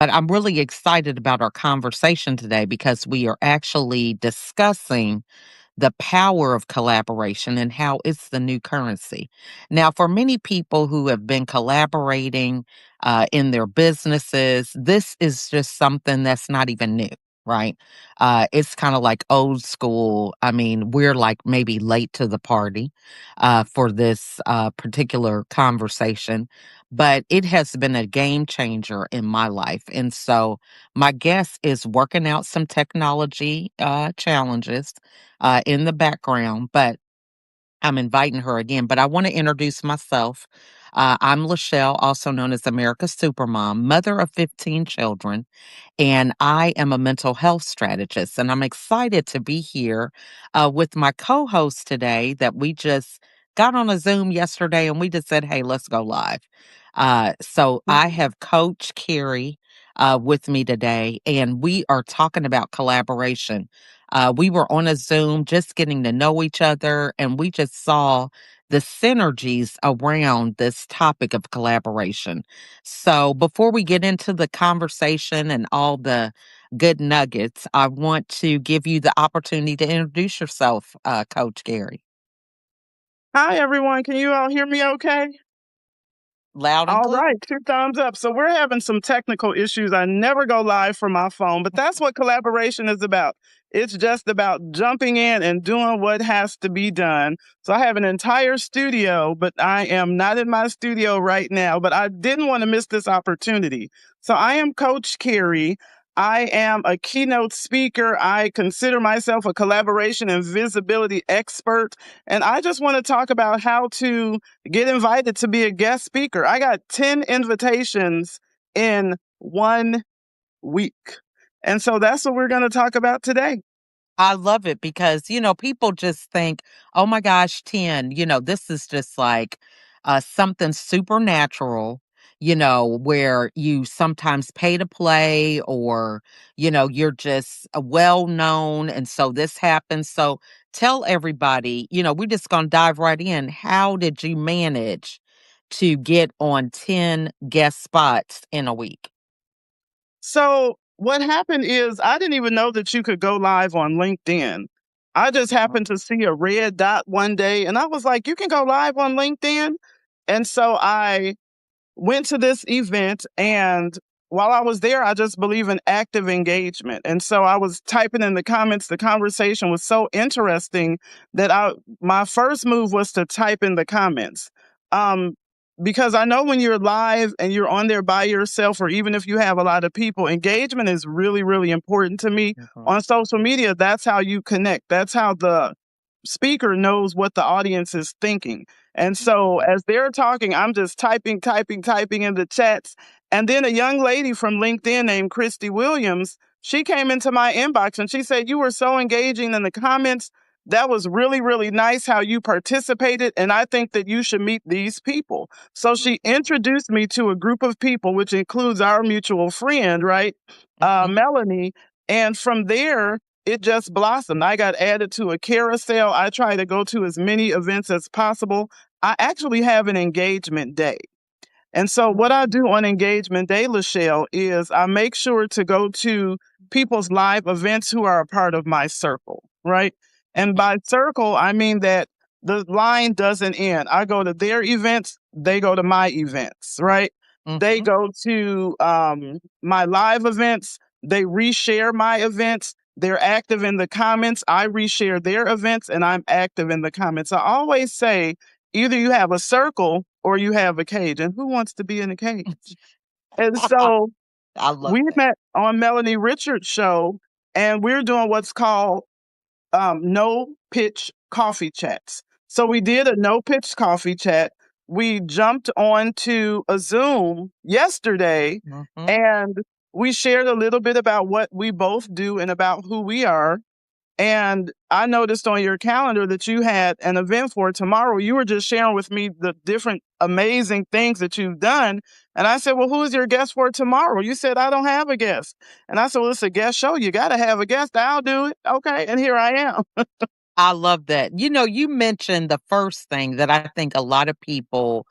But I'm really excited about our conversation today because we are actually discussing the power of collaboration and how it's the new currency. Now, for many people who have been collaborating in their businesses, this is just something that's not even new. Right. It's kind of like old school. I mean, we're like maybe late to the party for this particular conversation, but it has been a game changer in my life. And so, my guest is working out some technology challenges in the background, but I'm inviting her again. But I want to introduce myself. I'm LaChelle, also known as America's Supermom, mother of 15 children, and I am a mental health strategist. And I'm excited to be here with my co host today that we just got on a Zoom yesterday and we just said, hey, let's go live. So I have Coach Carrie with me today, and we are talking about collaboration. We were on a Zoom just getting to know each other, and we just saw the synergies around this topic of collaboration. So, before we get into the conversation and all the good nuggets, I want to give you the opportunity to introduce yourself, Coach Gary. Hi, everyone. Can you all hear me okay? Loud and All clear. right, two thumbs up. So we're having some technical issues. I never go live from my phone, but that's what collaboration is about. It's just about jumping in and doing what has to be done. So I have an entire studio, but I am not in my studio right now, but I didn't want to miss this opportunity. So I am Coach Carrie. I am a keynote speaker. I consider myself a collaboration and visibility expert. And I just want to talk about how to get invited to be a guest speaker. I got 10 invitations in 1 week. And so that's what we're going to talk about today. I love it because, people just think, oh my gosh, 10, this is just like something supernatural, where you sometimes pay to play or, you're just well known. And so this happens. So tell everybody, we're just going to dive right in. How did you manage to get on 10 guest spots in a week? So what happened is I didn't even know that you could go live on LinkedIn. I just happened to see a red dot one day and I was like, you can go live on LinkedIn. And so I went to this event, and while I was there, I just believe in active engagement. And so I was typing in the comments. The conversation was so interesting that my first move was to type in the comments. Um, because I know when you're live and you're on there by yourself, or even if you have a lot of people, engagement is really, really important to me. Mhm. On social media, that's how you connect. That's how the speaker knows what the audience is thinking. And so as they're talking, I'm just typing in the chats. And then a young lady from LinkedIn named Christy Williams, she came into my inbox and she said, you were so engaging in the comments. That was really, really nice how you participated. And I think that you should meet these people. So she introduced me to a group of people, which includes our mutual friend, right? Mhm. Melanie. And from there, it just blossomed. I got added to a carousel. I try to go to as many events as possible. I actually have an engagement day. And so what I do on Engagement Day, LaChelle, is I make sure to go to people's live events who are a part of my circle, right? And by circle, I mean that the line doesn't end. I go to their events, they go to my events, right? They Mhm. go to my live events, they reshare my events. They're active in the comments. I reshare their events and I'm active in the comments. I always say, either you have a circle or you have a cage. And who wants to be in a cage? And so I love we that. met on Melanie Richards' show, and we're doing what's called no pitch coffee chats. So we did a no pitch coffee chat. We jumped onto a Zoom yesterday Mhm. and we shared a little bit about what we both do and about who we are. And I noticed on your calendar that you had an event for tomorrow. You were just sharing with me the different amazing things that you've done. And I said, well, who's your guest for tomorrow? You said, I don't have a guest. And I said, well, it's a guest show. You got to have a guest. I'll do it. Okay. And here I am. I love that. You mentioned the first thing that I think a lot of people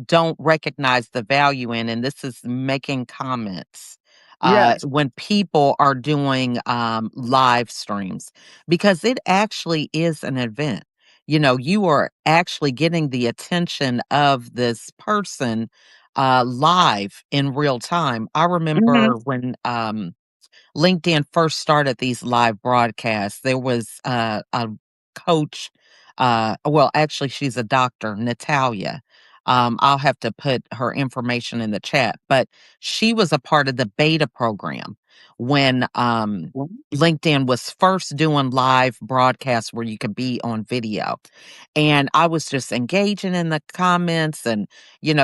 don't recognize the value in, and this is making comments. Yes. when people are doing live streams, because it actually is an event. You know, you are actually getting the attention of this person live in real time. I Mhm. remember when LinkedIn first started these live broadcasts, there was a coach. Well, actually, she's a doctor, Natalia. I'll have to put her information in the chat, but she was a part of the beta program when LinkedIn was first doing live broadcasts where you could be on video. And I was just engaging in the comments, and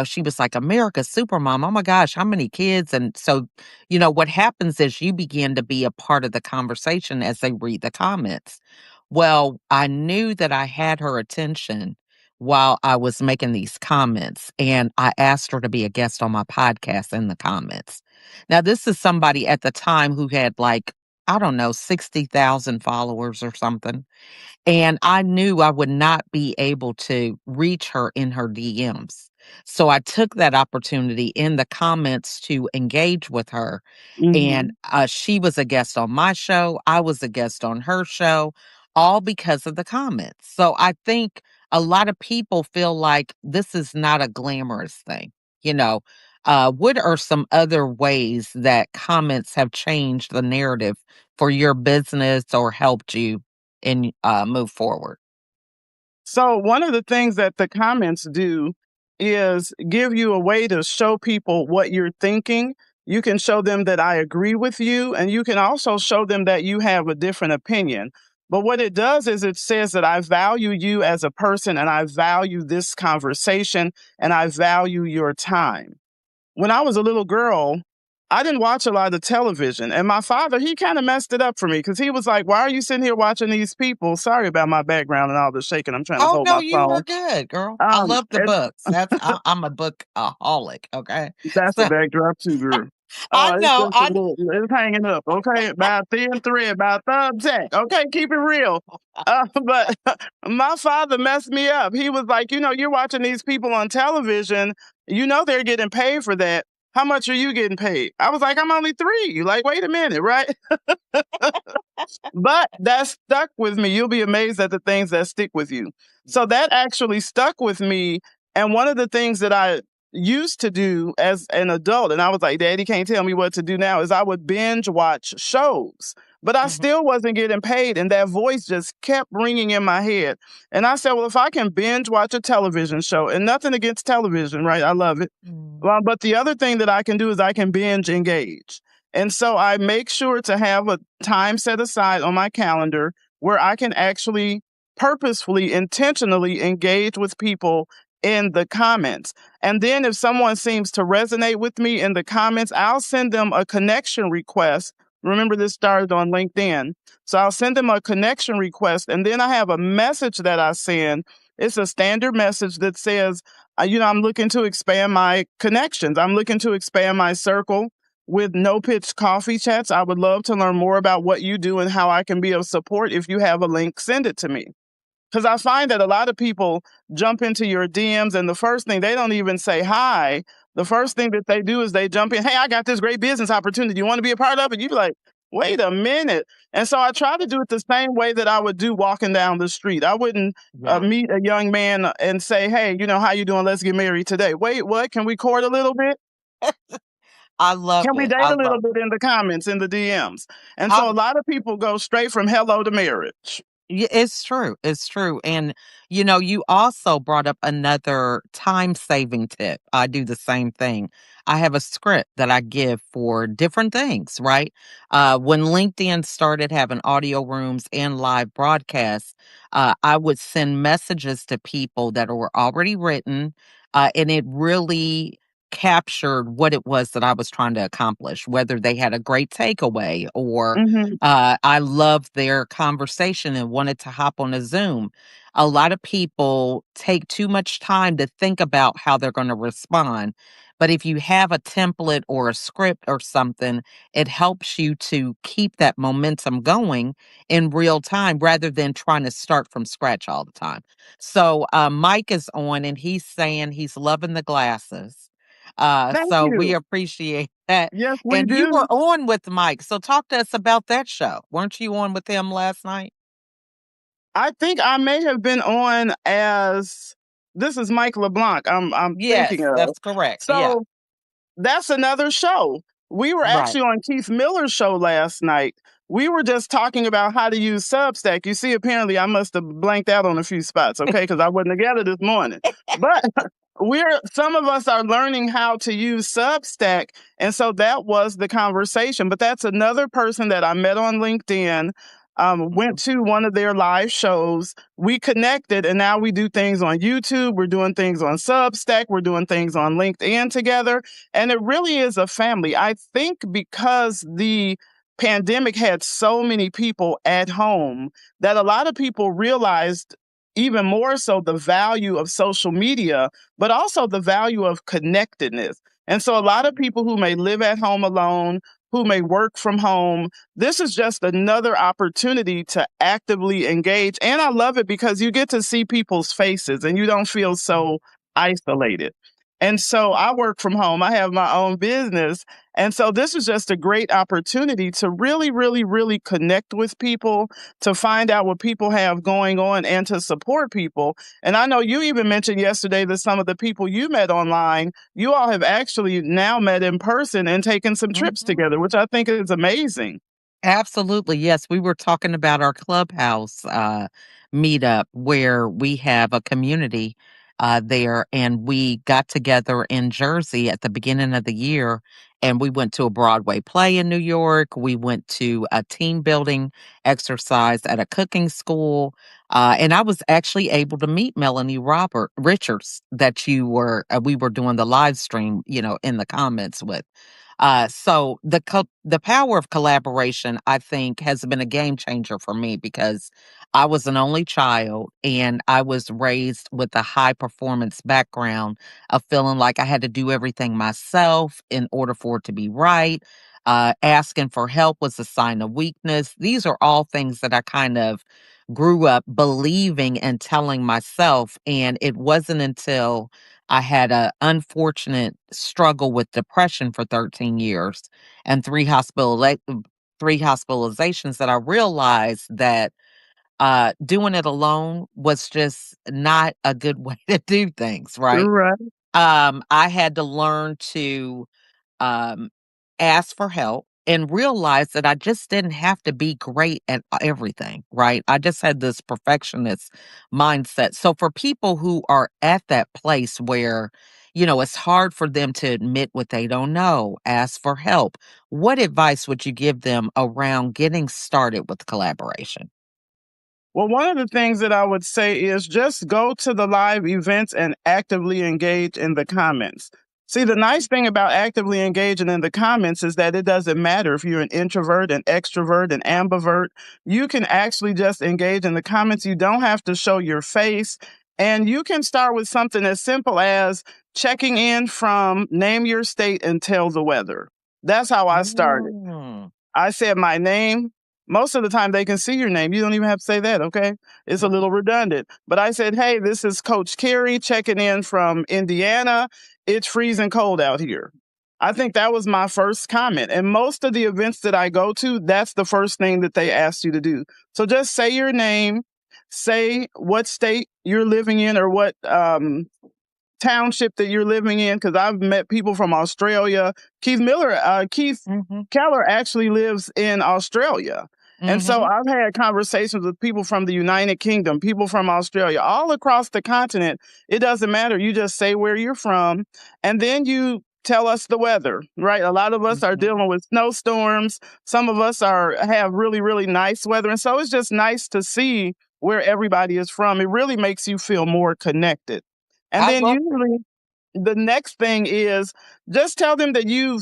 she was like, America's Supermom. Oh my gosh, how many kids? And so what happens is you begin to be a part of the conversation as they read the comments. Well, I knew that I had her attention while I was making these comments, and I asked her to be a guest on my podcast in the comments. Now, this is somebody at the time who had like, I don't know, 60,000 followers or something. And I knew I would not be able to reach her in her DMs. So I took that opportunity in the comments to engage with her. And Mhm. she was a guest on my show. I was a guest on her show, all because of the comments. So I think a lot of people feel like this is not a glamorous thing. You know, what are some other ways that comments have changed the narrative for your business or helped you and move forward? So one of the things that the comments do is give you a way to show people what you're thinking. You can show them that I agree with you, and you can also show them that you have a different opinion. But what it does is it says that I value you as a person, and I value this conversation, and I value your time. When I was a little girl, I didn't watch a lot of television. And my father, he kind of messed it up for me because he was like, "Why are you sitting here watching these people?" Sorry about my background and all the shaking. I'm trying to Oh hold no, my you are phone. good, girl. I love the And books. I'm a bookaholic. Okay, that's a so backdrop too, girl. I It's know. just a little, it's hanging up, okay? About thin thread, about thumbtack, okay? Keep it real. But my father messed me up. He was like, you're watching these people on television. They're getting paid for that. How much are you getting paid? I was like, I'm only three. Like, wait a minute, right? But that stuck with me. You'll be amazed at the things that stick with you. So that actually stuck with me. And one of the things that I used to do as an adult, and I was like, Daddy can't tell me what to do now, is I would binge watch shows. But I Mhm. still wasn't getting paid. And that voice just kept ringing in my head. And I said, well, if I can binge watch a television show, and nothing against television, right? I love it. Mm. Well, but the other thing that I can do is I can binge engage. And so I make sure to have a time set aside on my calendar where I can actually purposefully, intentionally engage with people in the comments. And then if someone seems to resonate with me in the comments, I'll send them a connection request. Remember, this started on LinkedIn. So I'll send them a connection request. And then I have a message that I send. It's a standard message that says, I'm looking to expand my connections. I'm looking to expand my circle with no pitch coffee chats. I would love to learn more about what you do and how I can be of support. If you have a link, send it to me. Because I find that a lot of people jump into your DMs, and the first thing, they don't even say hi. The first thing that they do is they jump in, hey, I got this great business opportunity. You want to be a part of it? You be like, wait a minute. And so I try to do it the same way that I would do walking down the street. I wouldn't Yeah, meet a young man and say, hey, how you doing? Let's get married today. Wait, what? Can we court a little bit? I love Can we it. date I a little love bit it. in the comments, in the DMs? And I so a lot of people go straight from hello to marriage. Yeah, it's true. It's true. And, you also brought up another time saving tip. I do the same thing. I have a script that I give for different things, right? When LinkedIn started having audio rooms and live broadcasts, I would send messages to people that were already written, and it really captured what it was that I was trying to accomplish, whether they had a great takeaway or Mhm. I loved their conversation and wanted to hop on a Zoom. A lot of people take too much time to think about how they're going to respond. But if you have a template or a script or something, it helps you to keep that momentum going in real time rather than trying to start from scratch all the time. So, Mike is on and he's saying he's loving the glasses. Thank So we you. appreciate Yes, we And you were do. on with Mike, so talk to us about that show. Weren't you on with him last night? I think I may have been on as this is Mike LeBlanc I'm thinking Yes, of. that's correct. Yeah, So that's another show. We were right. actually on Keith Miller's show last night. We were just talking about how to use Substack. You see, apparently I must have blanked out on a few spots, okay, because I wasn't together this morning. But some of us are learning how to use Substack. And so that was the conversation. But that's another person that I met on LinkedIn. Went to one of their live shows. We connected, and now we do things on YouTube. We're doing things on Substack. We're doing things on LinkedIn together. And it really is a family. I think because the pandemic had so many people at home that a lot of people realized even more so the value of social media, but also the value of connectedness. And so a lot of people who may live at home alone, who may work from home, this is just another opportunity to actively engage. And I love it because you get to see people's faces and you don't feel so isolated. And so I work from home. I have my own business. And so this is just a great opportunity to really, really, really connect with people, to find out what people have going on and to support people. And I know you even mentioned yesterday that some of the people you met online, you all have actually now met in person and taken some trips Mhm. together, which I think is amazing. Absolutely. Yes. We were talking about our clubhouse meetup where we have a community there, and we got together in Jersey at the beginning of the year. And we went to a Broadway play in New York. We went to a team building exercise at a cooking school. And I was actually able to meet Melanie Robert Richards that we were doing the live stream, in the comments with. So the power of collaboration, I think, has been a game changer for me because I was an only child and I was raised with a high performance background of feeling like I had to do everything myself in order for it to be right. Asking for help was a sign of weakness. These are all things that I kind of grew up believing and telling myself. And it wasn't until I had a unfortunate struggle with depression for 13 years and three hospitalizations that I realized that doing it alone was just not a good way to do things, right? Right. I had to learn to um, ask for help and realize that I just didn't have to be great at everything, right? I just had this perfectionist mindset. So for people who are at that place where, it's hard for them to admit what they don't know, ask for help, what advice would you give them around getting started with collaboration? Well, one of the things that I would say is just go to the live events and actively engage in the comments. See, the nice thing about actively engaging in the comments is that it doesn't matter if you're an introvert, an extrovert, an ambivert. You can actually just engage in the comments. You don't have to show your face. And you can start with something as simple as checking in from name your state and tell the weather. That's how I started. Mm. I said my name. Most of the time they can see your name. You don't even have to say that, okay? It's a little redundant. But I said, hey, this is Coach Carrie checking in from Indiana. It's freezing cold out here. I think that was my first comment. And most of the events that I go to, that's the first thing that they ask you to do. So just say your name, say what state you're living in or what township that you're living in, because I've met people from Australia. Keith Mhm. Keller actually lives in Australia. And so Mhm. I've had conversations with people from the United Kingdom, people from Australia, all across the continent. It doesn't matter. You just say where you're from, and then you tell us the weather, right? A lot of us are Mhm. dealing with snowstorms. Some of us have really, really nice weather. And so it's just nice to see where everybody is from. It really makes you feel more connected. And I then love it. usually the next thing is just tell them that you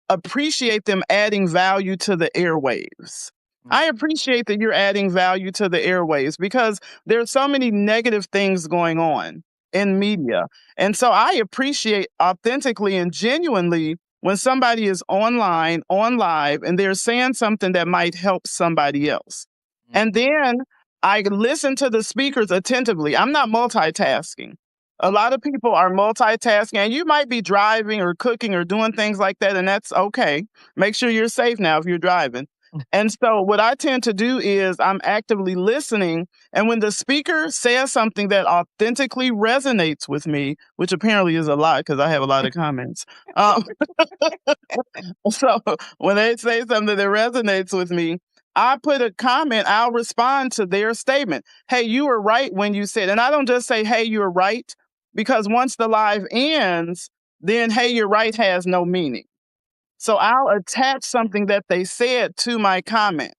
appreciate them adding value to the airwaves. I appreciate that you're adding value to the airwaves because there's so many negative things going on in media. And so I appreciate authentically and genuinely when somebody is online, on live, and they're saying something that might help somebody else. And then I listen to the speakers attentively. I'm not multitasking. A lot of people are multitasking, and you might be driving or cooking or doing things like that, and that's okay. Make sure you're safe now if you're driving. And so, what I tend to do is I'm actively listening. And when the speaker says something that authentically resonates with me, which apparently is a lot because I have a lot of comments. Um, so, when they say something that resonates with me, I put a comment, I'll respond to their statement. Hey, you were right when you said, and I don't just say, hey, you're right, because once the live ends, then, hey, you're right has no meaning. So I'll attach something that they said to my comment.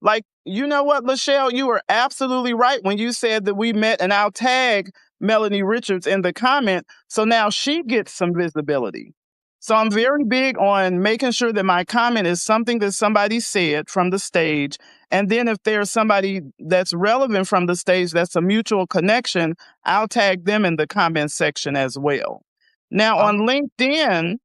Like, you know what, LaChelle, you were absolutely right when you said that we met, and I'll tag Melanie Richards in the comment. So now she gets some visibility. So I'm very big on making sure that my comment is something that somebody said from the stage. And then if there's somebody that's relevant from the stage, that's a mutual connection, I'll tag them in the comment section as well. Now Oh, on LinkedIn,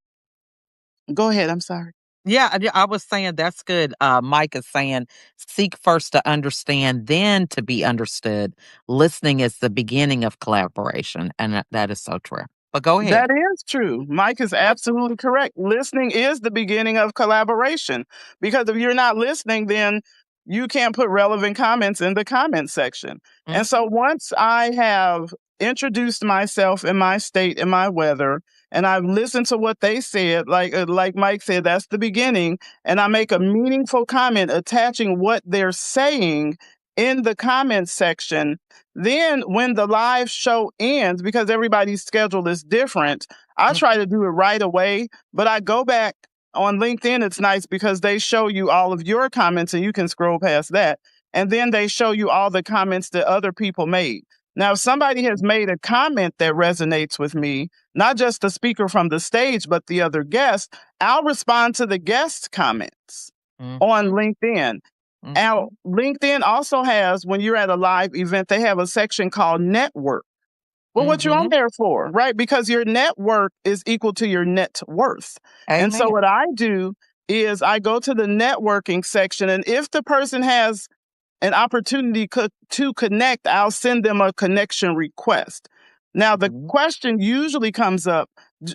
go ahead. I'm sorry. yeah, I was saying that's good. Mike is saying, seek first to understand, then to be understood. Listening is the beginning of collaboration, and that is so true. But go ahead. That is true. Mike is absolutely correct. Listening is the beginning of collaboration because if you're not listening, then you can't put relevant comments in the comment section. And so Mhm. once I have introduced myself and my state and my weather, and I've listened to what they said, like Mike said, that's the beginning, and I make a meaningful comment attaching what they're saying in the comment section, then when the live show ends, because everybody's schedule is different, I try to do it right away, but I go back on LinkedIn. It's nice because they show you all of your comments and you can scroll past that. And then they show you all the comments that other people made. Now, if somebody has made a comment that resonates with me, not just the speaker from the stage, but the other guest, I'll respond to the guest comments on Mhm. LinkedIn. Now, Mhm. LinkedIn also has, when you're at a live event, they have a section called network. Well, what you on Mhm. there for, right? Because your network is equal to your net worth. And so Amen. what I do is I go to the networking section, and if the person has an opportunity to connect, I'll send them a connection request. Now, the Mhm. question usually comes up,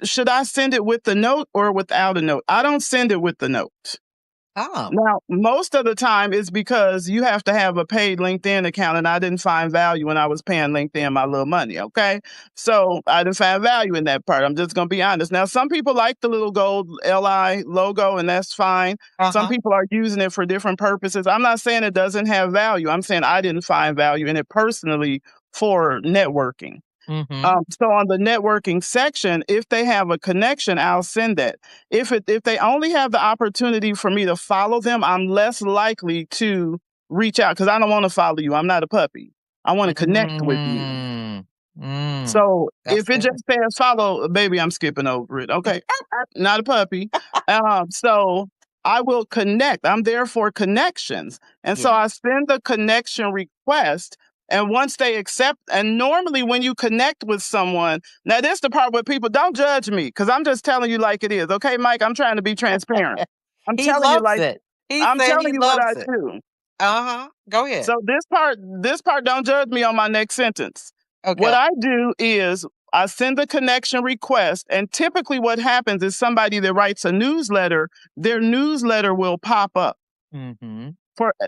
should I send it with the note or without a note? I don't send it with the note. Oh. Now, most of the time it's because you have to have a paid LinkedIn account, and I didn't find value when I was paying LinkedIn my little money, okay? So I didn't find value in that part. I'm just gonna be honest. Now, some people like the little gold LI logo, and that's fine. Some Uh-huh. people are using it for different purposes. I'm not saying it doesn't have value. I'm saying I didn't find value in it personally for networking. Mhm. So on the networking section, if they have a connection, I'll send that. If they only have the opportunity for me to follow them, I'm less likely to reach out because I don't want to follow you. I'm not a puppy. I want to connect with you. Mm. Mm. So That's if it good. just says follow, baby, I'm skipping over it. Okay, not a puppy. So I will connect. I'm there for connections, and so Yeah. I send the connection request. And once they accept, and normally when you connect with someone, now this the part where people don't judge me because I'm just telling you like it is. Okay, Mike, I'm trying to be transparent. I'm He telling you loves like it. He I'm said telling he you what I loves it. do. Uh-huh. Go ahead. So this part don't judge me on my next sentence. What Okay. I do is I send the connection request, and typically what happens is somebody that writes a newsletter, their newsletter will pop up Mhm.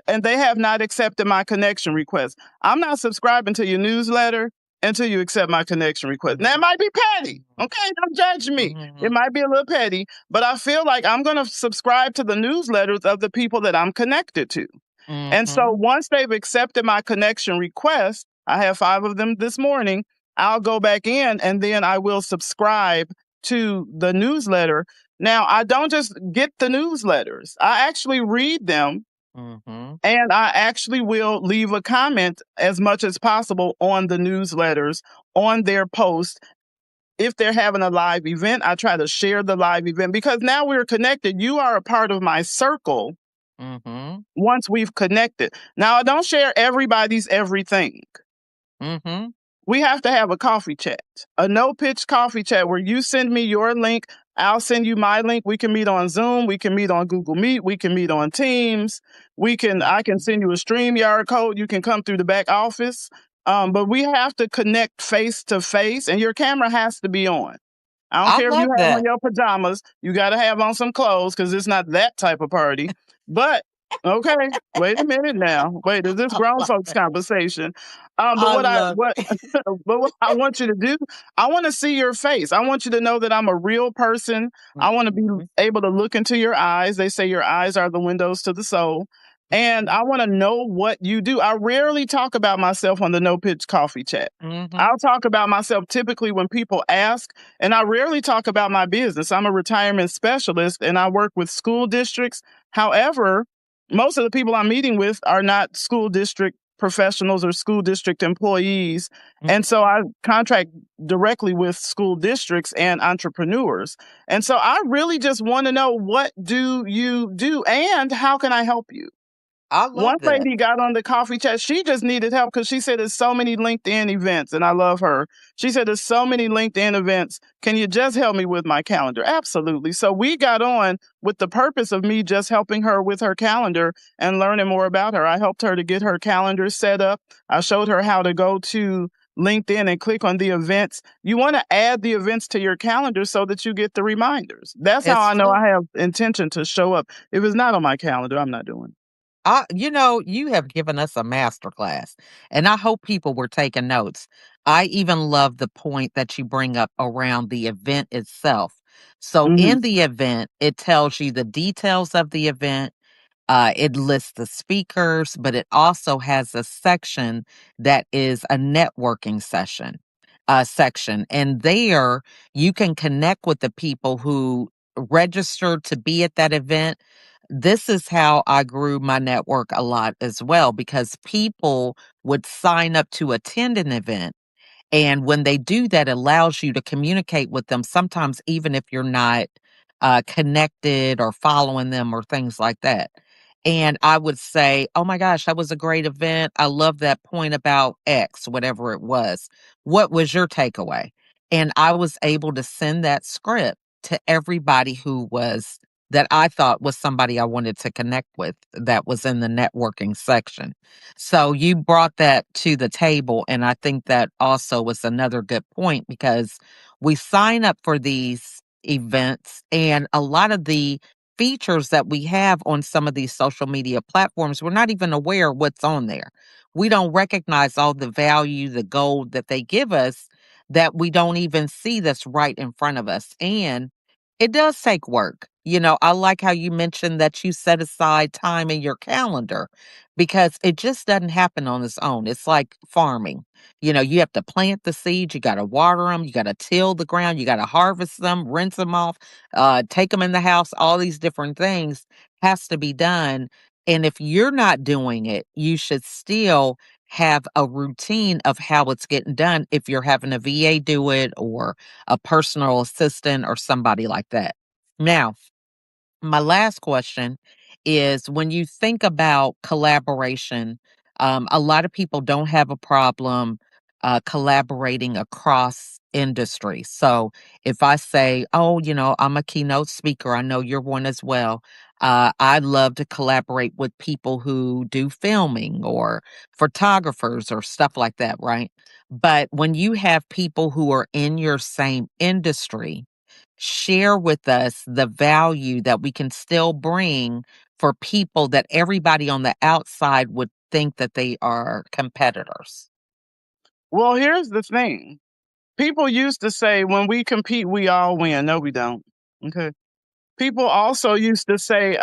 and they have not accepted my connection request. I'm not subscribing to your newsletter until you accept my connection request. Now it might be petty. Okay, don't judge me. It Mhm. might be a little petty, but I feel like I'm going to subscribe to the newsletters of the people that I'm connected to. And so Mhm. once they've accepted my connection request, I have 5 of them this morning, I'll go back in and then I will subscribe to the newsletter. Now, I don't just get the newsletters. I actually read them, Mhm. and I actually will leave a comment as much as possible on the newsletters, on their post. If they're having a live event, I try to share the live event because now we're connected. You are a part of my circle Mhm. once we've connected. Now, I don't share everybody's everything. Mhm. We have to have a coffee chat, a no pitch coffee chat where you send me your link. I'll send you my link. We can meet on Zoom. We can meet on Google Meet. We can meet on Teams. I can Mhm. send you a StreamYard code. You can come through the back office. But we have to connect face to face, and your camera has to be on. I don't I care if you love have on that. your pajamas. You got to have on some clothes because it's not that type of party. But okay, wait a minute now. Wait, is this I grown love folks it. conversation? But I love what it. but what I want you to do, I want to see your face. I want you to know that I'm a real person. I want to be Mhm, able to look into your eyes. They say your eyes are the windows to the soul. And mhm, I want to know what you do. I rarely talk about myself on the No Pitch Coffee Chat. mhm. I'll talk about myself typically when people ask, and I rarely talk about my business. I'm a retirement specialist and I work with school districts. However, most of the people I'm meeting with are not school district professionals or school district employees. And so I contract directly with school districts and entrepreneurs. And so I really just want to know, what do you do and how can I help you? I One love that. lady got on the coffee chat. She just needed help because she said there's so many LinkedIn events, and I love her. She said there's so many LinkedIn events. Can you just help me with my calendar? Absolutely. So we got on with the purpose of me just helping her with her calendar and learning more about her. I helped her to get her calendar set up. I showed her how to go to LinkedIn and click on the events. You want to add the events to your calendar so that you get the reminders. That's how It's I know true. I have intention to show up. If it's not on my calendar, I'm not doing it. You have given us a master class, and I hope people were taking notes. I even love the point that you bring up around the event itself. So, Mhm. in the event, it tells you the details of the event. It lists the speakers, but it also has a section that is a networking section. And there you can connect with the people who registered to be at that event. This is how I grew my network a lot as well, because people would sign up to attend an event, and when they do that, it allows you to communicate with them, sometimes even if you're not connected or following them or things like that. And I would say, oh my gosh, that was a great event. I love that point about X, whatever it was. What was your takeaway? And I was able to send that script to everybody that I thought was somebody I wanted to connect with that was in the networking section. So you brought that to the table. And I think that also was another good point, because we sign up for these events, and a lot of the features that we have on some of these social media platforms, we're not even aware what's on there. We don't recognize all the value, the gold that they give us, that we don't even see that's right in front of us. And it does take work. I like how you mentioned that you set aside time in your calendar, because it just doesn't happen on its own. It's like farming. You have to plant the seeds, you got to water them, you got to till the ground, you got to harvest them, rinse them off, take them in the house. All these different things has to be done. And if you're not doing it, you should still have a routine of how it's getting done if you're having a VA do it, or a personal assistant or somebody like that. Now, my last question is, when you think about collaboration, a lot of people don't have a problem collaborating across industry. So if I say, oh, I'm a keynote speaker, I know you're one as well. I love to collaborate with people who do filming or photographers or stuff like that, right? But when you have people who are in your same industry, share with us the value that we can still bring for people that everybody on the outside would think that they are competitors. Well, here's the thing. People used to say, when we compete, we all win. No, we don't. Okay. People also used to say,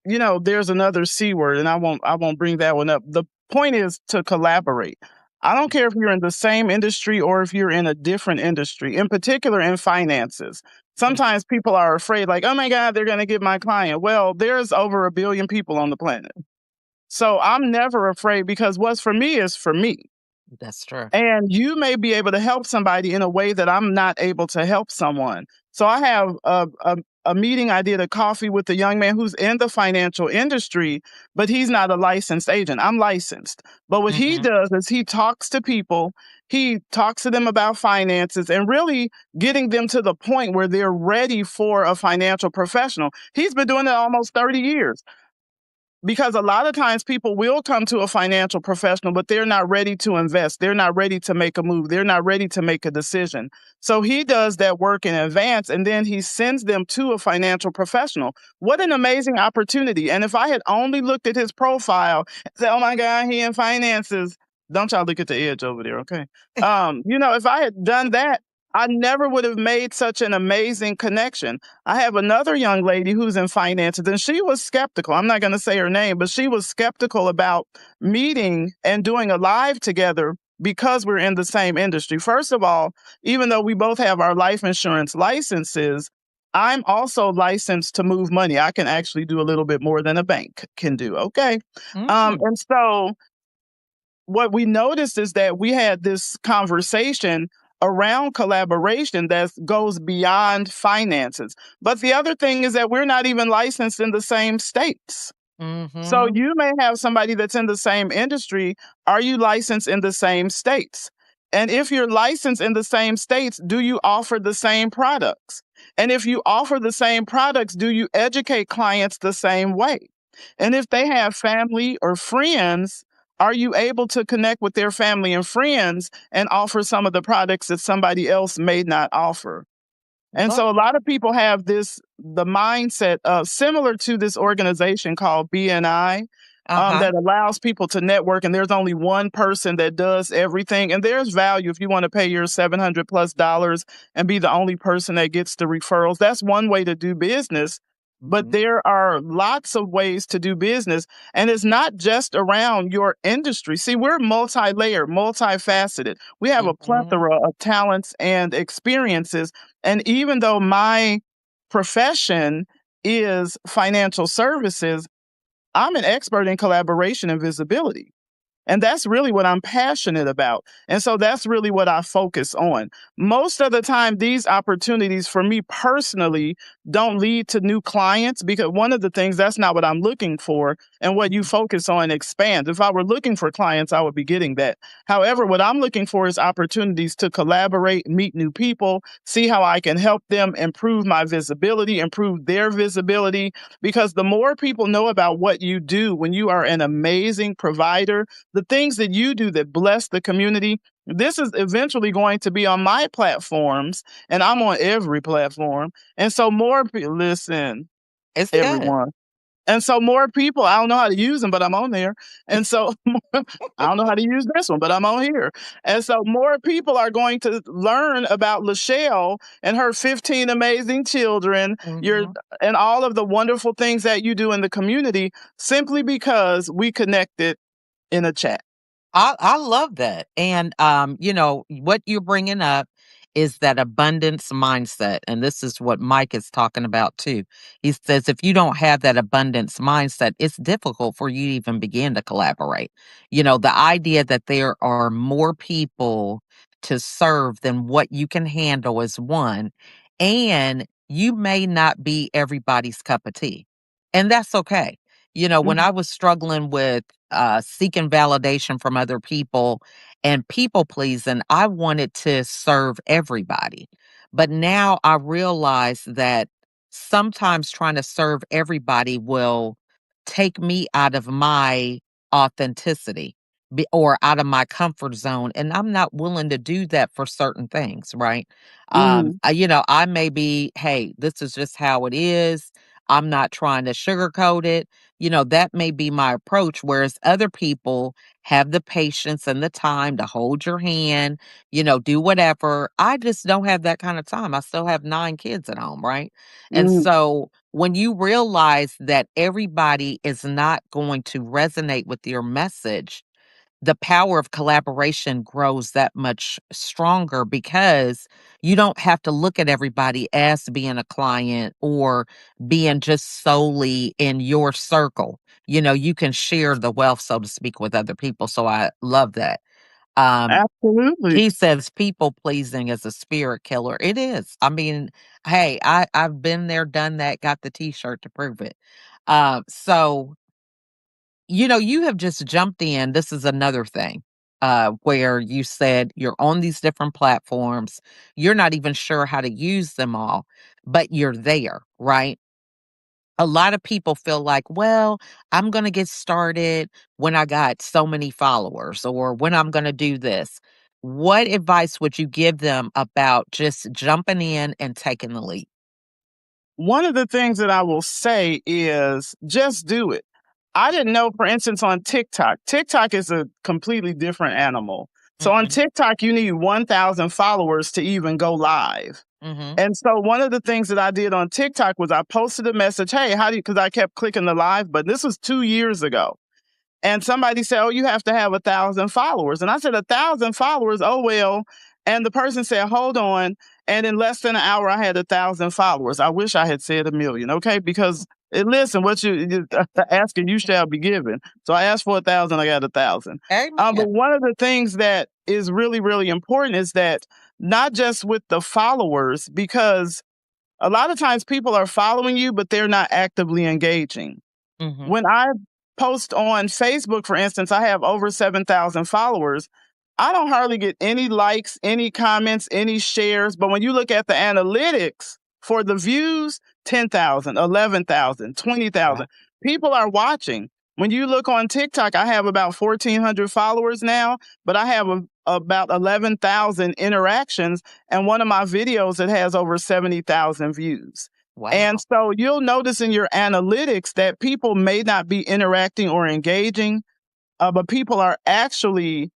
there's another C word, and I won't bring that one up. The point is to collaborate. I don't care if you're in the same industry or if you're in a different industry, in particular in finances. Mm. Sometimes people are afraid, like, oh my God, they're going to get my client. Well, there's over 1 billion people on the planet. So I'm never afraid, because what's for me is for me. That's true. And you may be able to help somebody in a way that I'm not able to help someone. So I have a meeting. I did a coffee with a young man who's in the financial industry, but he's not a licensed agent. I'm licensed. But what he Hmm. does is he talks to people, he talks to them about finances and really getting them to the point where they're ready for a financial professional. He's been doing it almost 30 years. because a lot of times people will come to a financial professional, but they're not ready to invest. They're not ready to make a move. They're not ready to make a decision. So he does that work in advance and then he sends them to a financial professional. What an amazing opportunity. And if I had only looked at his profile and said, oh my God, he in finances, don't y'all look at the edge over there, okay? If I had done that, I never would have made such an amazing connection. I have another young lady who's in finances, and she was skeptical. I'm not going to say her name, but she was skeptical about meeting and doing a live together because we're in the same industry. First of all, even though we both have our life insurance licenses, I'm also licensed to move money. I can actually do a little bit more than a bank can do. Okay. Mm, And so what we noticed is that we had this conversation around collaboration that goes beyond finances. But the other thing is that we're not even licensed in the same states. So mhm, you may have somebody that's in the same industry. Are you licensed in the same states? And if you're licensed in the same states, do you offer the same products? And if you offer the same products, do you educate clients the same way? And if they have family or friends, are you able to connect with their family and friends and offer some of the products that somebody else may not offer? And but so a lot of people have the mindset of similar to this organization called BNI, uh-huh, that allows people to network, and there's only one person that does everything. And there's value if you want to pay your $700+ and be the only person that gets the referrals. That's one way to do business. But mhm, there are lots of ways to do business, and it's not just around your industry. See, we're multi-layered, multifaceted. We have a mhm, plethora of talents and experiences, and even though my profession is financial services, I'm an expert in collaboration and visibility. And that's really what I'm passionate about. And so that's really what I focus on. Most of the time, these opportunities for me personally don't lead to new clients because one of the things that's not what I'm looking for. And what you mhm, focus on expands. If I were looking for clients, I would be getting that. However, what I'm looking for is opportunities to collaborate, meet new people, see how I can help them improve my visibility, improve their visibility. Because the more people know about what you do when you are an amazing provider, the things that you do that bless the community, this is eventually going to be on my platforms, and I'm on every platform. And so more people listen, it's good. everyone. And so more people, I don't know how to use them, but I'm on there. And so I don't know how to use this one, but I'm on here. And so more people are going to learn about LaChelle and her 15 amazing children, your Mhm. and all of the wonderful things that you do in the community simply because we connected in a chat. I love that. And what you're bringing up is that abundance mindset, and this is what Mike is talking about too. He says if you don't have that abundance mindset, it's difficult for you to even begin to collaborate. The idea that there are more people to serve than what you can handle is one, and you may not be everybody's cup of tea. And that's okay. When Mhm, I was struggling with seeking validation from other people and people pleasing, I wanted to serve everybody. But now I realize that sometimes trying to serve everybody will take me out of my authenticity or out of my comfort zone. And I'm not willing to do that for certain things, right? mhm, I may be, hey, this is just how it is. I'm not trying to sugarcoat it. That may be my approach. Whereas other people have the patience and the time to hold your hand, do whatever. I just don't have that kind of time. I still have 9 kids at home, right? And mhm. so when you realize that everybody is not going to resonate with your message, the power of collaboration grows that much stronger because you don't have to look at everybody as being a client or being just solely in your circle. You can share the wealth, so to speak, with other people. So I love that. Um, Absolutely. he says people pleasing is a spirit killer. It is. I mean, hey, I've been there, done that, got the t-shirt to prove it. So you have just jumped in. This is another thing where you said you're on these different platforms. You're not even sure how to use them all, but you're there, right? A lot of people feel like, well, I'm going to get started when I got so many followers or when I'm going to do this. What advice would you give them about just jumping in and taking the leap? One of the things that I will say is just do it. I didn't know, for instance, on TikTok, TikTok is a completely different animal. So on Mhm. TikTok, you need 1,000 followers to even go live. Mhm. And so one of the things that I did on TikTok was I posted a message, hey, how do you, because I kept clicking the live button. This was 2 years ago. And somebody said, oh, you have to have 1,000 followers. And I said, 1,000 followers? Oh, well. And the person said, hold on. And in less than an hour, I had 1,000 followers. I wish I had said 1,000,000. Okay. Because listen, what you asking, you shall be given. So I asked for 1,000, I got 1,000. But Amen. one of the things that is really, really important is that not just with the followers, because a lot of times people are following you, but they're not actively engaging. Mhm. When I post on Facebook, for instance, I have over 7,000 followers. I don't hardly get any likes, any comments, any shares. But when you look at the analytics for the views, 10,000, 11,000, twenty Wow. thousand people are watching. When you look on TikTok, I have about 1,400 followers now, but I have about 11,000 interactions. And one of my videos, it has over 70,000 views. And Wow. so you'll notice in your analytics that people may not be interacting or engaging, but people are actually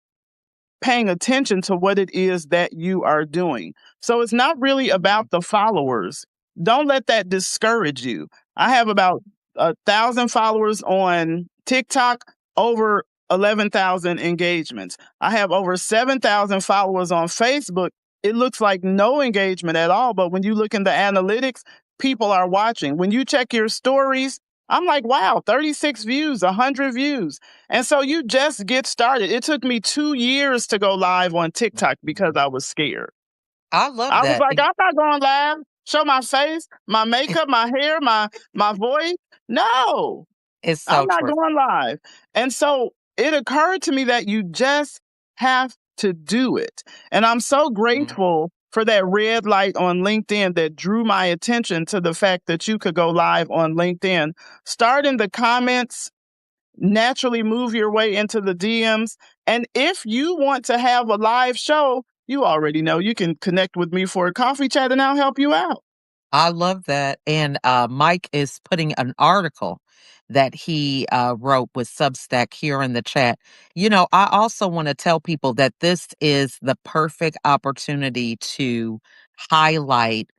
paying attention to what it is that you are doing. So it's not really about the followers. Don't let that discourage you. I have about 1,000 followers on TikTok, over 11,000 engagements. I have over 7,000 followers on Facebook. It looks like no engagement at all, but when you look in the analytics, people are watching. When you check your stories, I'm like, wow, 36 views, 100 views. And so you just get started. It took me 2 years to go live on TikTok because Mhm. I was scared. I love I was that. like, I'm not going live, show my face, my makeup, my hair, my voice. No, It's I'm so not true. going live. And so it occurred to me that you just have to do it. And I'm so Mhm. grateful for that red light on LinkedIn that drew my attention to the fact that you could go live on LinkedIn. Start in the comments, naturally move your way into the DMs. And if you want to have a live show, you already know you can connect with me for a coffee chat and I'll help you out. I love that. And Mike is putting an article that he wrote with Substack here in the chat. I also want to tell people that this is the perfect opportunity to highlight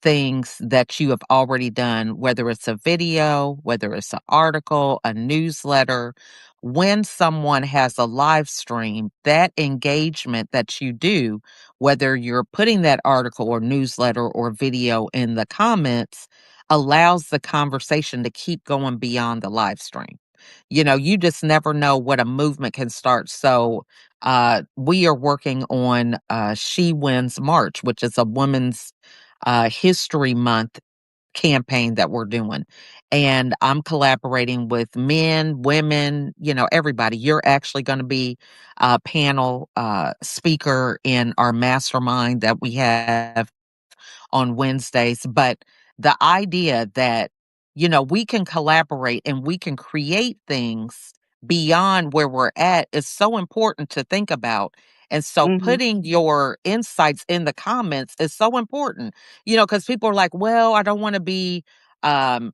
things that you have already done, whether it's a video, whether it's an article, a newsletter. When someone has a live stream, that engagement that you do, whether you're putting that article or newsletter or video in the comments, allows the conversation to keep going beyond the live stream. You just never know what a movement can start. So, we are working on She Wins March, which is a women's history month campaign that we're doing. And I'm collaborating with men, women, everybody. You're actually going to be a panel speaker in our mastermind that we have on Wednesdays. But the idea that, we can collaborate and we can create things beyond where we're at is so important to think about. And so Hmm. putting your insights in the comments is so important, because people are like, well, I don't want to be um,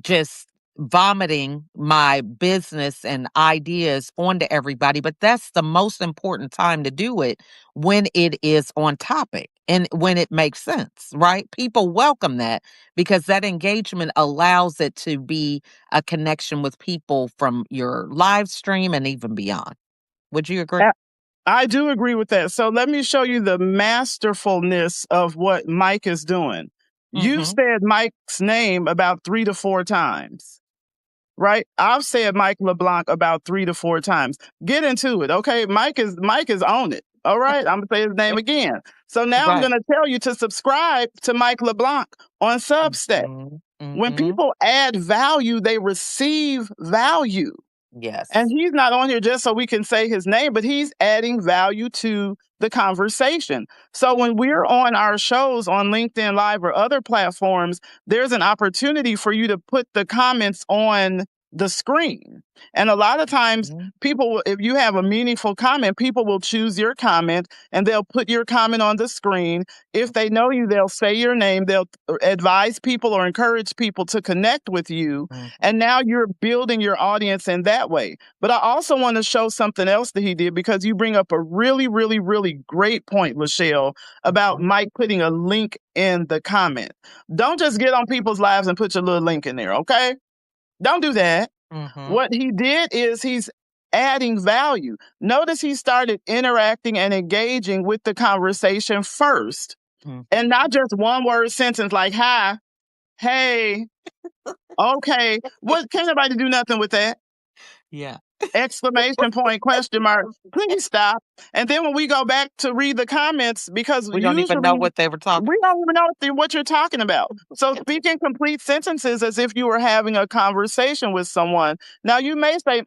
just vomiting my business and ideas onto everybody, but that's the most important time to do it, when it is on topic and when it makes sense, right? People welcome that because that engagement allows it to be a connection with people from your live stream and even beyond. Would you agree? I do agree with that. So let me show you the masterfulness of what Mike is doing. You've Mhm. said Mike's name about 3 to 4 times. Right? I've said Mike LeBlanc about 3 to 4 times. Get into it, okay? Mike is on it. All right, I'm gonna say his name again. So now I'm Right. gonna tell you to subscribe to Mike LeBlanc on Substack. Mhm. When Mhm. people add value, they receive value. And Yes. he's not on here just so we can say his name, but he's adding value to the conversation. So when we're on our shows on LinkedIn Live or other platforms, there's an opportunity for you to put the comments on the screen. And a lot of times, Mhm. if you have a meaningful comment, people will choose your comment and they'll put your comment on the screen. If they know you, they'll say your name, they'll advise people or encourage people to connect with you. Mhm. And now you're building your audience in that way. But I also want to show something else that he did because you bring up a really, really, really great point, LaChelle, about Mhm. Mike putting a link in the comment. Don't just get on people's lives and put your little link in there, okay? Don't do that. Mhm. What he did is he's adding value. Notice he started interacting and engaging with the conversation first, Mhm. and not just one word sentence like hi, hey, okay. What can't nobody do nothing with that? Yeah. Exclamation point, question mark. Please stop. And then when we go back to read the comments, because We don't even know usually what they were talking. we don't even know what you're talking about. So speak in complete sentences as if you were having a conversation with someone. Now you may say,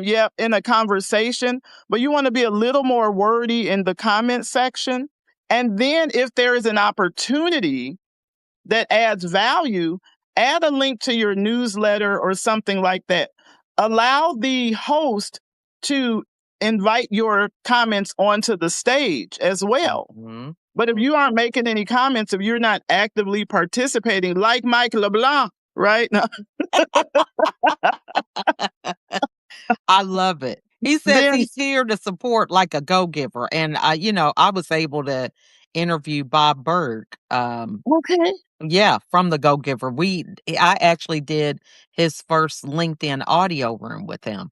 yep, in a conversation, but you want to be a little more wordy in the comment section. And then if there is an opportunity that adds value, add a link to your newsletter or something like that. Allow the host to invite your comments onto the stage as well. Mhm. But if you aren't making any comments, if you're not actively participating, like Mike LeBlanc, right? I love it. He says Then he's here to support like a go-giver, and I was able to interview Bob Berg, okay, yeah, from the Go Giver. I actually did his first LinkedIn audio room with him.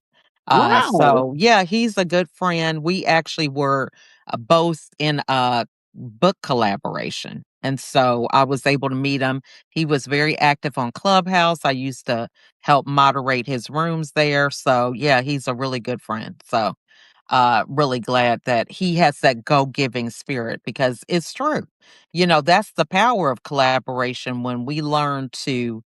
wow, So yeah, he's a good friend. We actually were both in a book collaboration. And so I was able to meet him. He was very active on Clubhouse. I used to help moderate his rooms there. So yeah, he's a really good friend. So really glad that he has that go-giving spirit because it's true. That's the power of collaboration when we learn to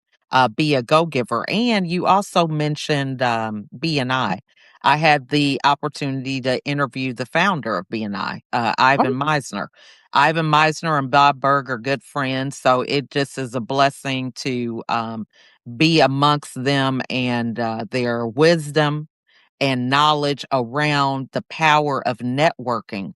be a go-giver. And you also mentioned BNI. I had the opportunity to interview the founder of BNI, Ivan Meisner. Ivan Meisner and Bob Berg are good friends, so it just is a blessing to be amongst them and their wisdom and knowledge around the power of networking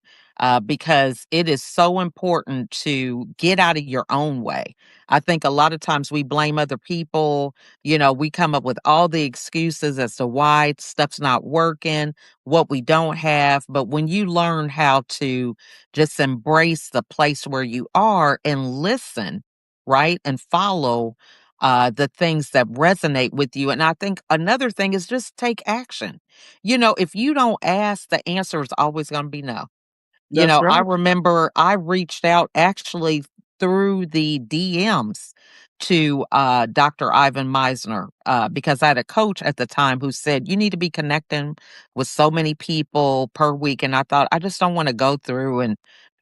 because it is so important to get out of your own way. I think a lot of times we blame other people. We come up with all the excuses as to why stuff's not working, what we don't have. But when you learn how to just embrace the place where you are and listen, right, and follow the things that resonate with you. And I think another thing is just take action. If you don't ask, the answer is always going to be no. that's right. I remember I reached out actually through the DMs to Dr. Ivan Meisner because I had a coach at the time who said, you need to be connecting with so many people per week. And I thought, I just don't want to go through and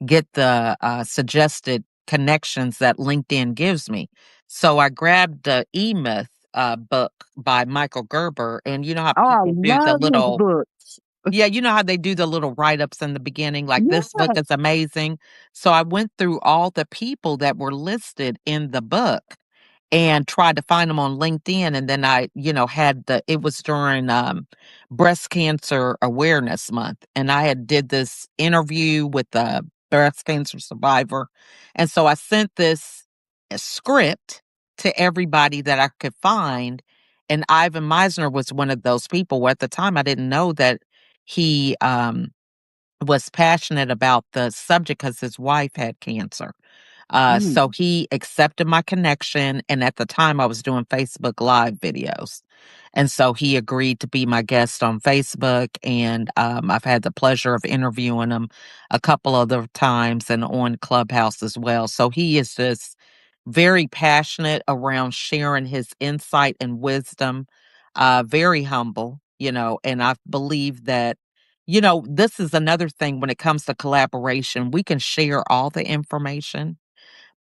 get the suggested connections that LinkedIn gives me. So I grabbed the E Myth book by Michael Gerber. And you know how Oh, I people do the love his little books. yeah, you know how they do the little write-ups in the beginning, like, "This book Yeah. is amazing." So I went through all the people that were listed in the book and tried to find them on LinkedIn, and then had it was during, Breast Cancer Awareness Month, and I had did this interview with a breast cancer survivor, and so I sent this script to everybody that I could find, and Ivan Meisner was one of those people where at the time I didn't know that he, was passionate about the subject because his wife had cancer. Mm. So he accepted my connection, and at the time, I was doing Facebook Live videos. And so he agreed to be my guest on Facebook, and I've had the pleasure of interviewing him a couple other times and on Clubhouse as well. So he is just very passionate around sharing his insight and wisdom, very humble, and I believe that this is another thing when it comes to collaboration. We can share all the information,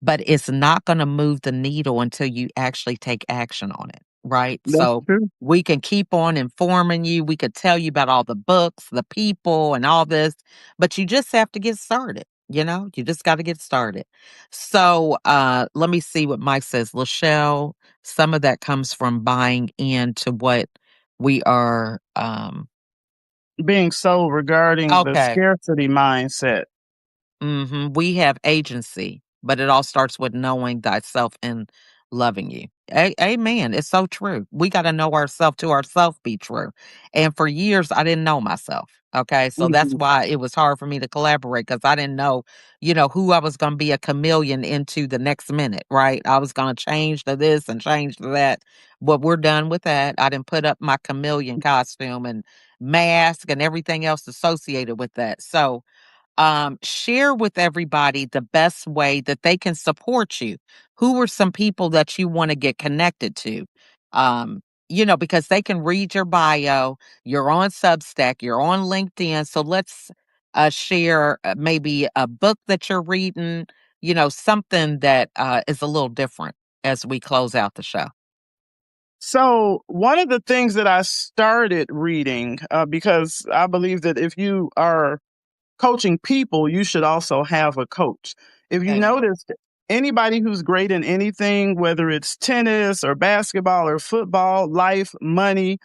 but it's not going to move the needle until you actually take action on it. right? That's So true. we can keep on informing you. We could tell you about all the books, the people, and all this, but you just have to get started. You know, you just got to get started. So let me see what Mike says. LaChelle, some of that comes from buying into what we are. Being sold regarding the Okay. scarcity mindset. We have agency, but it all starts with knowing thyself and loving you. Amen. It's so true. We got to know ourselves to ourselves be true. And for years, I didn't know myself. Okay. So that's Mhm. why it was hard for me to collaborate because I didn't know, who I was going to be a chameleon into the next minute, right? I was going to change to this and change to that. But we're done with that. I didn't put up my chameleon costume and mask and everything else associated with that. So, share with everybody the best way that they can support you. Who are some people that you want to get connected to? Because they can read your bio, you're on Substack, you're on LinkedIn. So let's share maybe a book that you're reading, something that is a little different as we close out the show. So, one of the things that I started reading, because I believe that if you are coaching people, you should also have a coach. If you Amen. notice, anybody who's great in anything, whether it's tennis or basketball or football, life, money,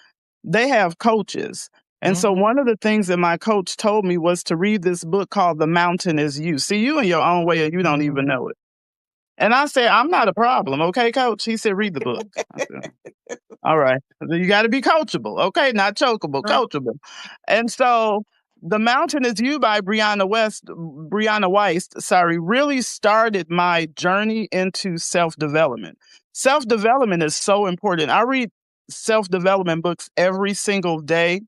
they have coaches. And so, Hmm. one of the things that my coach told me was to read this book called The Mountain Is You. See, you in your own way, and you don't even know it. And I said, I'm not a problem. Okay, coach. He said, read the book. I said, all right. You got to be coachable. Okay. Not chokeable, coachable. And so The Mountain Is You by Brianna Weiss, sorry, really started my journey into self-development. Self-development is so important. I read self-development books every single day.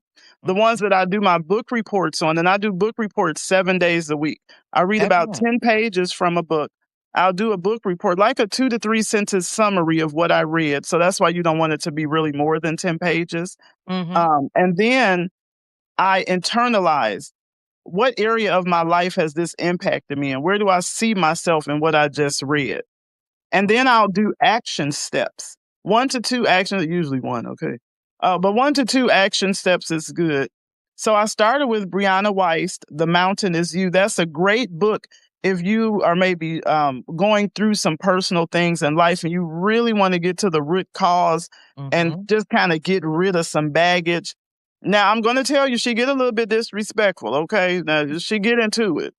The ones that I do my book reports on, and I do book reports 7 days a week. I read about Amen. 10 pages from a book. I'll do a book report, like a 2 to 3 sentence summary of what I read. So that's why you don't want it to be really more than 10 pages. Hmm. And then I internalize what area of my life has this impacted me and where do I see myself in what I just read? And then I'll do action steps. 1 to 2 actions, usually one, okay. But 1 to 2 action steps is good. So I started with Brianna Weiss, The Mountain Is You. That's a great book if you are maybe going through some personal things in life and you really want to get to the root cause and Hmm. just kind of get rid of some baggage. Now I'm going to tell you, she get a little bit disrespectful. Okay, now she get into it.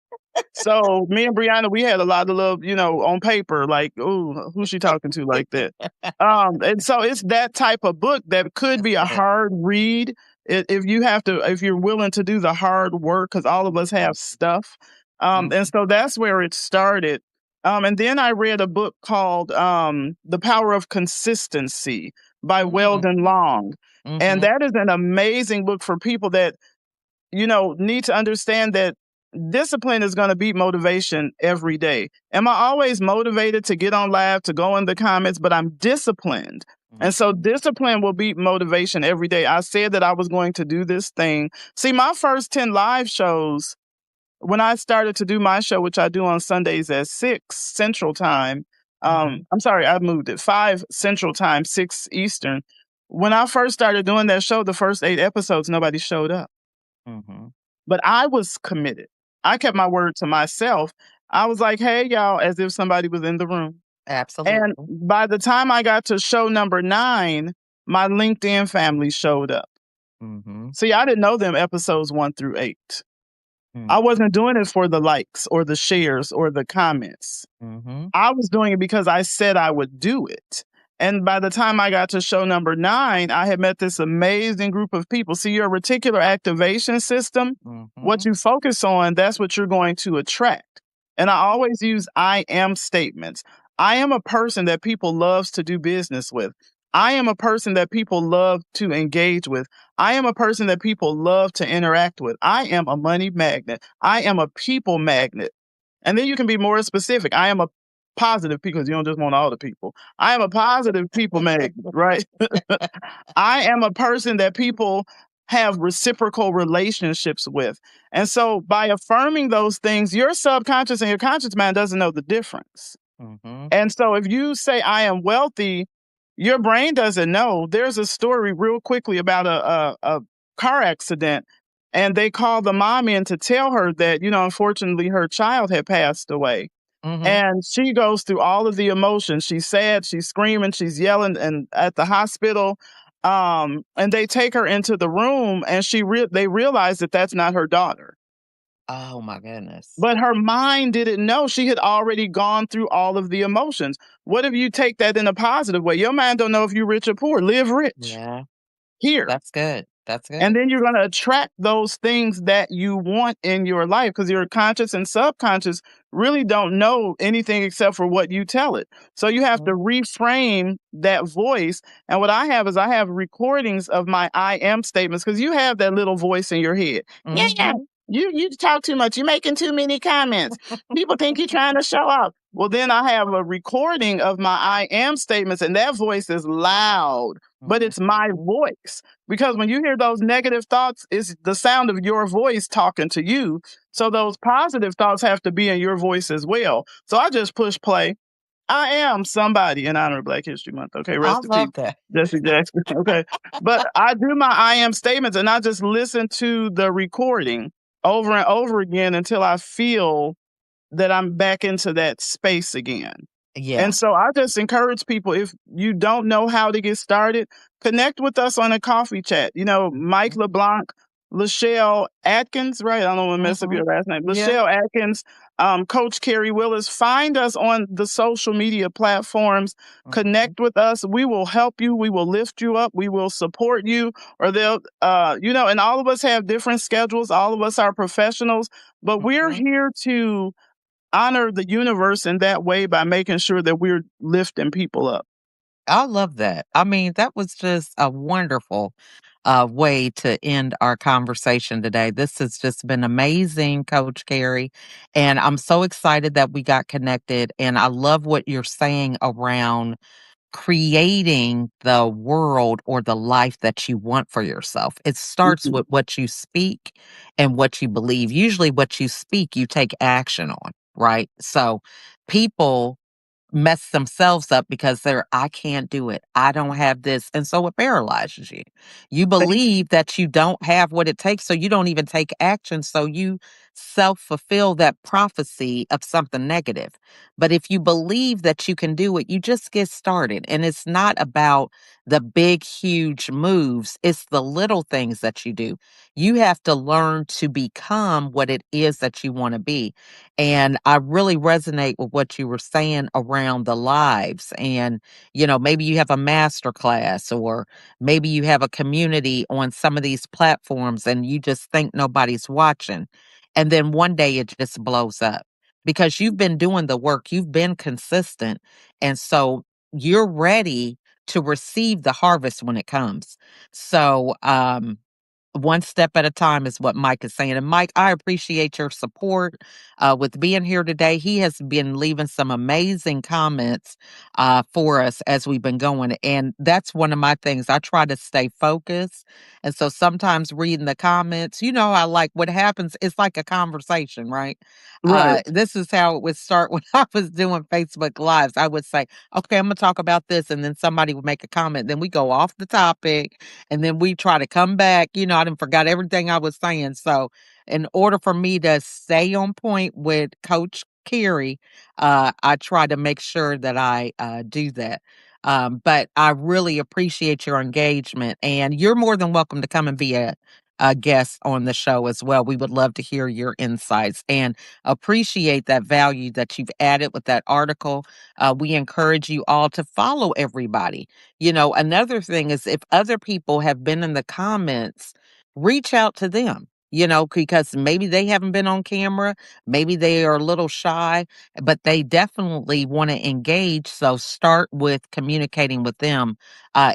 So me and Brianna, we had a lot of love, on paper, like, oh, who's she talking to like that? And so it's that type of book that could That's be a good. hard read if you're willing to do the hard work, because all of us have stuff. And Mhm, so that's where it started. And then I read a book called The Power of Consistency by mm, Weldon Long. And mhm, that is an amazing book for people that need to understand that discipline is going to beat motivation every day. Am I always motivated to get on live, to go in the comments? But I'm disciplined. And so mhm, discipline will beat motivation every day. I said that I was going to do this thing. See, my first 10 live shows, when I started to do my show, which I do on Sundays at 6 Central Time, mhm, I'm sorry, I moved it 5 Central Time, 6 Eastern. When I first started doing that show, the first 8 episodes, nobody showed up. mhm. But I was committed. I kept my word to myself. I was like, "Hey, y'all," as if somebody was in the room. And Absolutely. by the time I got to show number 9, my LinkedIn family showed up. Mhm, See, I didn't know them episodes 1 through 8. mm, I wasn't doing it for the likes or the shares or the comments. mhm, I was doing it because I said I would do it. And by the time I got to show number 9, I had met this amazing group of people. See, your reticular activation system, what mhm, you focus on, that's what you're going to attract. And I always use I am statements. I am a person that people loves to do business with. I am a person that people love to engage with. I am a person that people love to interact with. I am a money magnet. I am a people magnet. And then you can be more specific. I am a positive because you don't just want all the people. I am a positive people magnet, right? I am a person that people have reciprocal relationships with. And so by affirming those things, your subconscious and your conscious mind doesn't know the difference. mhm, And so if you say, I am wealthy, your brain doesn't know. There's a story real quickly about a car accident, and they called the mom in to tell her that, unfortunately, her child had passed away. Mhm. And she goes through all of the emotions. She's sad, she's screaming, she's yelling, and at the hospital, and they take her into the room, and they realize that that's not her daughter. Oh my goodness. But her mind didn't know. She had already gone through all of the emotions. What if you take that in a positive way? Your mind don't know if you're rich or poor. Live rich Yeah, here. that's good. That's And good. then you're going to attract those things that you want in your life because your conscious and subconscious really don't know anything except for what you tell it. So you have to Mhm. reframe that voice. And what I have is I have recordings of my I am statements because you have that little voice in your head. Yeah, Mhm. you talk too much. You're making too many comments. People think you're trying to show off. Well, then I have a recording of my I am statements, and that voice is loud, but it's my Mhm. voice. Because when you hear those negative thoughts, it's the sound of your voice talking to you. So those positive thoughts have to be in your voice as well. So I just push play. I am somebody in honor of Black History Month. Okay, I rest in peace, love that. Jesse Jackson. Okay. But I do my I am statements and I just listen to the recording over and over again until I feel that I'm back into that space again. And Yeah. so I just encourage people, if you don't know how to get started, connect with us on a coffee chat. Mike Mhm. LeBlanc, LaChelle Adkins, right? I don't want to mess up your Mhm. last name. Yeah. LaChelle Adkins, Coach Carrie Willis. Find us on the social media platforms. Mhm. Connect with us. We will help you. We will lift you up. We will support you. Or and all of us have different schedules. All of us are professionals, but we're Mhm. here to honor the universe in that way by making sure that we're lifting people up. I love that. I mean, that was just a wonderful way to end our conversation today. This has just been amazing, Coach Carrie. And I'm so excited that we got connected. And I love what you're saying around creating the world or the life that you want for yourself. It starts Mhm. with what you speak and what you believe. Usually, what you speak, you take action on, right? So, people mess themselves up because I can't do it. I don't have this. And so it paralyzes you. You Thank believe that you don't have what it takes, so you don't even take action. So you self fulfill that prophecy of something negative. But if you believe that you can do it, you just get started. And it's not about the big, huge moves, it's the little things that you do. You have to learn to become what it is that you want to be. And I really resonate with what you were saying around the lives. And, maybe you have a master class or maybe you have a community on some of these platforms and you just think nobody's watching. And then one day it just blows up because you've been doing the work, you've been consistent. And so you're ready to receive the harvest when it comes. So, one step at a time is what Mike is saying. And Mike, I appreciate your support with being here today. He has been leaving some amazing comments for us as we've been going. And that's one of my things. I try to stay focused. And so sometimes reading the comments, I like what happens. It's like a conversation, right? Right. This is how it would start when I was doing Facebook Lives. I would say, okay, I'm going to talk about this. And then somebody would make a comment. Then we go off the topic and then we try to come back. I didn't forgot everything I was saying. So, in order for me to stay on point with Coach Carrie, I try to make sure that I do that. But I really appreciate your engagement, and you're more than welcome to come and be a guest on the show as well. We would love to hear your insights and appreciate that value that you've added with that article. We encourage you all to follow everybody. Another thing is if other people have been in the comments, reach out to them. Because maybe they haven't been on camera, maybe they are a little shy, but they definitely want to engage. So start with communicating with them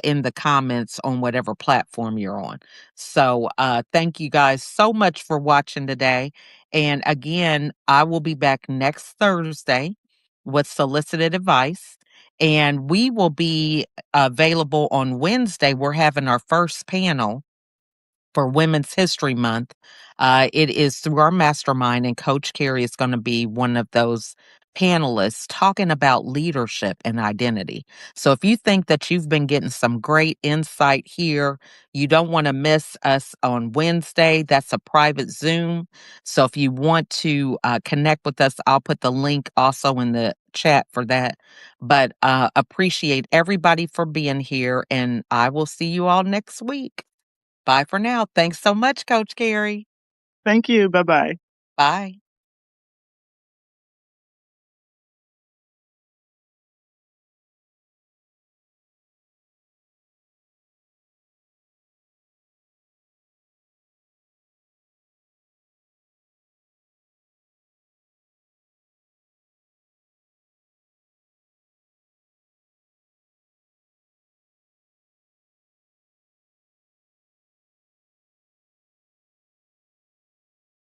in the comments on whatever platform you're on. So thank you guys so much for watching today. And again, I will be back next Thursday with Solicited Advice. And we will be available on Wednesday. We're having our first panel for Women's History Month. It is through our mastermind, and Coach Carrie is going to be one of those panelists talking about leadership and identity. So if you think that you've been getting some great insight here, you don't want to miss us on Wednesday. That's a private Zoom. So if you want to connect with us, I'll put the link also in the chat for that. But appreciate everybody for being here, and I will see you all next week. Bye for now. Thanks so much, Coach Carrie. Thank you. Bye bye. Bye.